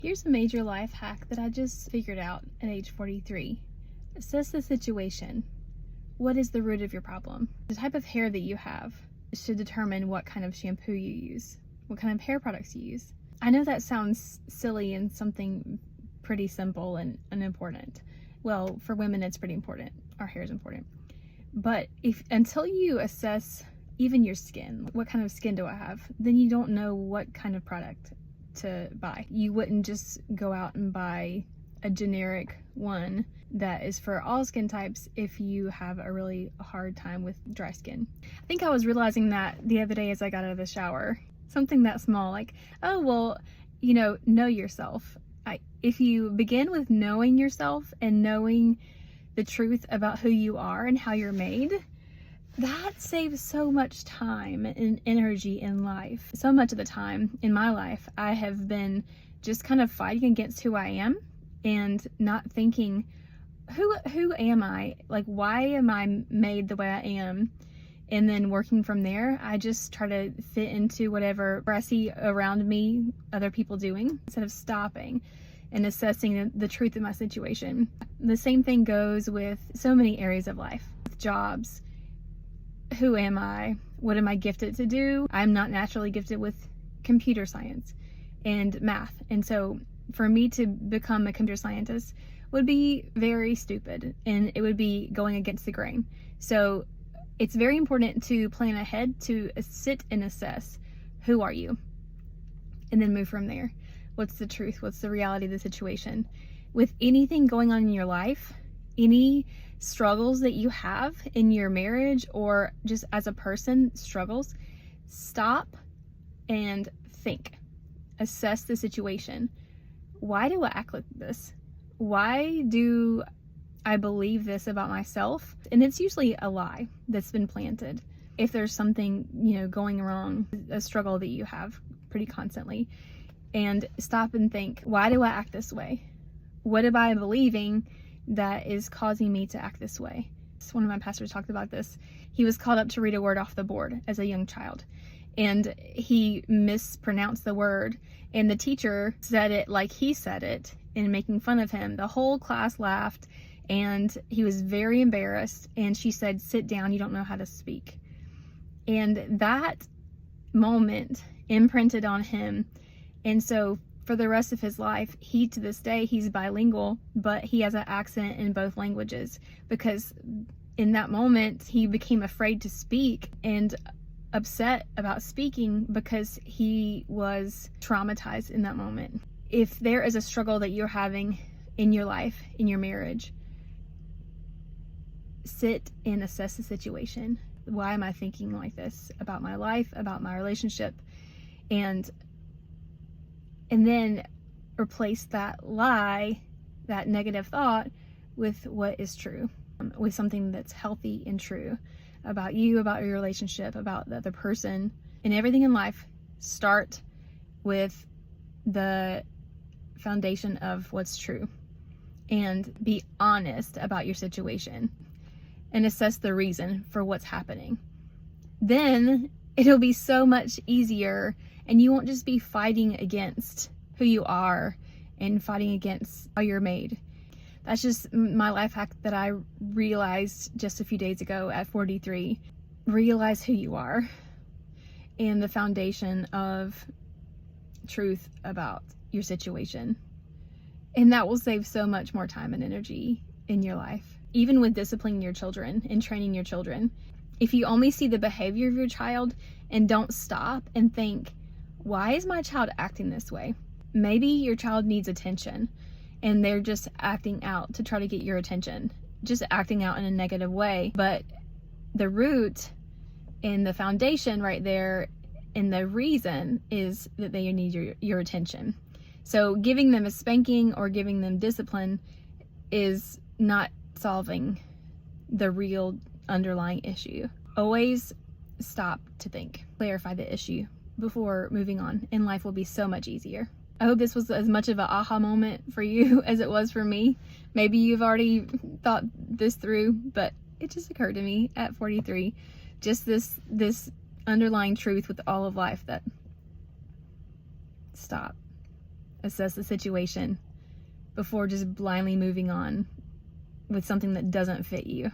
Here's a major life hack that I just figured out at age 43. Assess the situation. What is the root of your problem? The type of hair that you have should determine what kind of shampoo you use, what kind of hair products you use. I know that sounds silly and something pretty simple and unimportant. Well, for women, it's pretty important. Our hair is important. But until you assess even your skin, what kind of skin do I have, then you don't know what kind of product to buy. You wouldn't just go out and buy a generic one that is for all skin types if you have a really hard time with dry skin. I think I was realizing that the other day as I got out of the shower. Something that small, like, oh, well, know yourself. If you begin with knowing yourself and knowing the truth about who you are and how you're made, that saves so much time and energy in life. So much of the time in my life, I have been just kind of fighting against who I am and not thinking, who am I? Like, why am I made the way I am? And then working from there, I just try to fit into whatever I see around me, other people doing, instead of stopping and assessing the truth of my situation. The same thing goes with so many areas of life. With jobs, who am I? What am I gifted to do? I'm not naturally gifted with computer science and math. And so for me to become a computer scientist would be very stupid and it would be going against the grain. So it's very important to plan ahead, to sit and assess, who are you? And then move from there. What's the truth? What's the reality of the situation? With anything going on in your life, any struggles that you have in your marriage or just as a person struggles, stop and think. Assess the situation. Why do I act like this? Why do I believe this about myself? And it's usually a lie that's been planted. If there's something, going wrong, a struggle that you have pretty constantly, and stop and think, why do I act this way? What am I believing that is causing me to act this way? One of my pastors talked about this. He was called up to read a word off the board as a young child, and he mispronounced the word, and the teacher said it like he said it and making fun of him. The whole class laughed, and he was very embarrassed, and she said, "Sit down, you don't know how to speak." And that moment imprinted on him. And so for the rest of his life, to this day, he's bilingual, but he has an accent in both languages because in that moment, he became afraid to speak and upset about speaking because he was traumatized in that moment. If there is a struggle that you're having in your life, in your marriage, sit and assess the situation. Why am I thinking like this about my life, about my relationship? And then replace that lie, that negative thought, with what is true, with something that's healthy and true about you, about your relationship, about the other person. And everything in life, start with the foundation of what's true and be honest about your situation and assess the reason for what's happening. Then it'll be so much easier and you won't just be fighting against who you are and fighting against how you're made. That's just my life hack that I realized just a few days ago at 43. Realize who you are and the foundation of truth about your situation. And that will save so much more time and energy in your life. Even with disciplining your children and training your children. If you only see the behavior of your child and don't stop and think, why is my child acting this way? Maybe your child needs attention and they're just acting out to try to get your attention, just acting out in a negative way. But the root and the foundation right there and the reason is that they need your attention. So giving them a spanking or giving them discipline is not solving the real underlying issue. Always stop to think, clarify the issue before moving on, and life will be so much easier. I hope this was as much of an aha moment for you as it was for me. Maybe you've already thought this through, but it just occurred to me at 43, just this underlying truth with all of life that stop, assess the situation before just blindly moving on with something that doesn't fit you.